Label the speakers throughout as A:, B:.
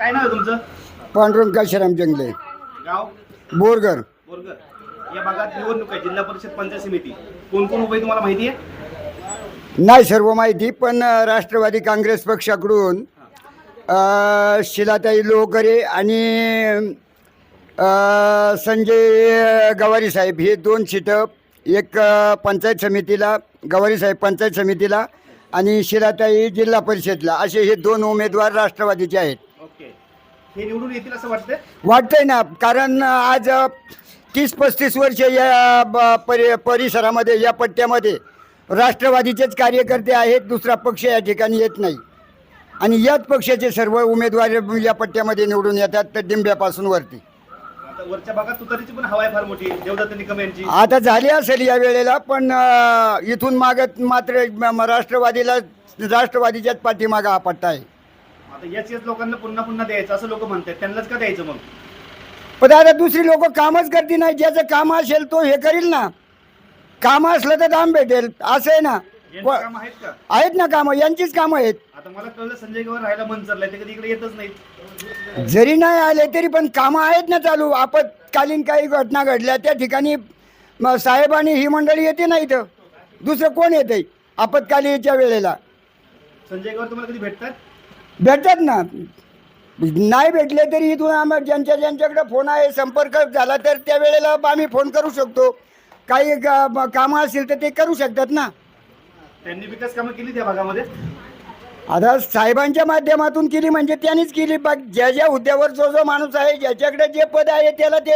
A: काय नाव आहे तुमचं?
B: पांडुरंग काशीराम जंगले,
A: गाव
B: बोरगर.
A: बोरगर. या भागात निवडणूक आहे, जिल्हा परिषद पंचायत समिती. कोण कोण उभे तुम्हाला माहिती आहे?
B: नाही सर्व माहिती, पण राष्ट्रवादी काँग्रेस पक्षाकडून शिलाताई लोकरे आणि संजय गवारी साहेब हे 2 सीटं, एक पंचायत समितीला, गवारी साहेब पंचायत समितीला आणि शिलाताई जिल्हा परिषदला, असे हे 2 उमेदवार राष्ट्रवादीचे आहेत.
A: ओके. हे निवडून येतील असं वाटतंय?
B: वाटतंय ना, कारण आज 30-35 वर्ष या परिसरामध्ये, या पट्ट्यामध्ये राष्ट्रवादीचेच कार्यकर्ते आहेत. दुसरा पक्ष या ठिकाणी येत नाही आणि याच पक्षाचे सर्व उमेदवार या पट्ट्यामध्ये निवडून येतात, तर डिंब्यापासून वरती.
A: आता वरच्या भागात तुतारीची पण हवा आहे फार मोठी, देवदत्त निकम यांची.
B: आता झाली असेल या वेळेला, पण इथून मागत मात्र राष्ट्रवादीच्याच पाठीमागं हा पट्टा आहे.
A: आता याच लोकांना पुन्हा पुन्हा द्यायचं असं लोक म्हणतात, त्यांनाच का द्यायचं मग?
B: पण आता दुसरी लोक कामच करते नाही. ज्याचं काम असेल तो हे करील ना. काम असलं तर दाम भेटेल, असं आहे ना.
A: यांची कामं आहेत का?
B: आहेत ना कामं, यांचीच कामं आहेत.
A: आता मला कळलं संजय गवार राहायला मन चाललंय, ते कधी इकडे येतच नाहीत.
B: जरी नाही आले तरी पण कामं आहेत ना चालू. आपत्कालीन काही घटना घडल्या त्या ठिकाणी साहेब आणि ही मंडळी येते ना इथं. दुसरं कोण येते आपत्कालीच्या वेळेला?
A: संजय गवार तुम्हाला कधी भेटतात?
B: भेटतात ना. नाही भेटले तरी इथून आम्हाला ज्यांच्याकडे फोन आहे, संपर्क झाला तर त्या वेळेला आम्ही फोन करू शकतो. काही कामं असतील तर ते करू शकतात ना.
A: त्यांनी विकास कामं केली त्या भागामध्ये?
B: आता साहेबांच्या माध्यमातून केली म्हणजे त्यांनीच केली. ज्या ज्या हुद्द्यावर जो माणूस आहे, ज्याच्याकडे जे पद आहे त्याला ते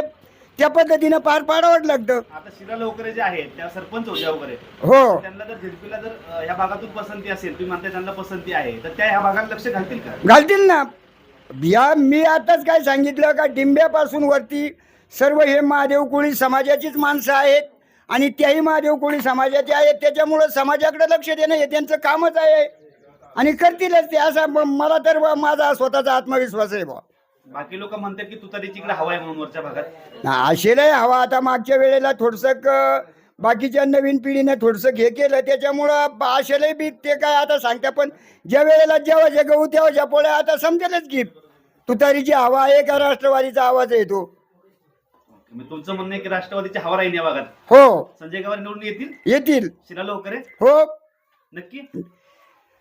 B: त्या पद्धतीनं पार पाडावं लागतं.
A: आता शिरा लोकरे जे आहेत त्या सरपंच होत्या वगैरे,
B: हो,
A: त्यांना जर झेडपीला जर ह्या भागातून पसंती असेल, तुम्ही म्हणताय त्यांना पसंती आहे, तर त्या ह्या भागात लक्ष घालतील का?
B: घालतील ना. मी आताच काय सांगितलं का, डिंब्यापासून वरती सर्व हे महादेव कोळी समाजाचीच माणसं आहेत आणि त्याही महादेव कोळी समाजाचे आहेत. त्याच्यामुळं समाजाकडे लक्ष देणं हे त्यांचं कामच आहे आणि करतीलच ते, असा मला तर माझा स्वतःचा आत्मविश्वास आहे बा.
A: बाकी लोक म्हणतात की तुतारीची इकडे हवा आहे म्हणून वरच्या भागात.
B: असेलही हवा. आता मागच्या वेळेला थोडंसं बाकीच्या नवीन पिढीने थोडंसं हे केलं, त्याच्यामुळं असेलही बी ते काय आता सांगता. पण ज्या वेळेला जेव्हा जे गहू तेव्हा ज्या पोळ्या, आता समजेलच की तुतारीची हवा आहे का राष्ट्रवादीचा आवाज येतो.
A: तुमचं म्हणणं आहे की राष्ट्रवादीची हवा राहील या भागात?
B: हो,
A: संजय गवार निवडून येतील?
B: येतील.
A: शिरा लोकरे?
B: हो,
A: नक्की?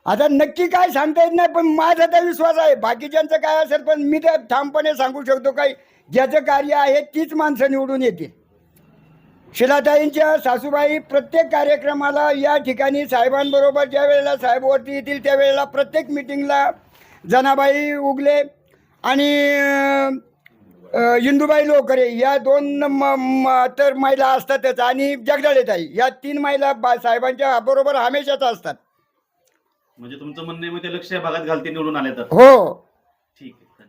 B: आता नक्की काय सांगता येत नाही, पण माझा तर विश्वास आहे. बाकीच्यांचं काय असेल, पण मी तर ठामपणे सांगू शकतो काय, ज्याचं कार्य आहे तीच माणसं निवडून येतील. शिलाताईंच्या सासूबाई प्रत्येक कार्यक्रमाला या ठिकाणी साहेबांबरोबर ज्या वेळेला साहेबवरती येतील त्यावेळेला प्रत्येक मिटिंगला जनाबाई उगले आणि इंदुबाई लोकरे या 2 तर महिला असतातच आणि जगदाळेताई या 3 महिला साहेबांच्या बरोबर हमेशाच असतात.
A: म्हणजे तुमचं म्हणणं आहे मग ते लक्ष या भागात घालते निवडून आले तर?
B: हो.
A: ठीक आहे.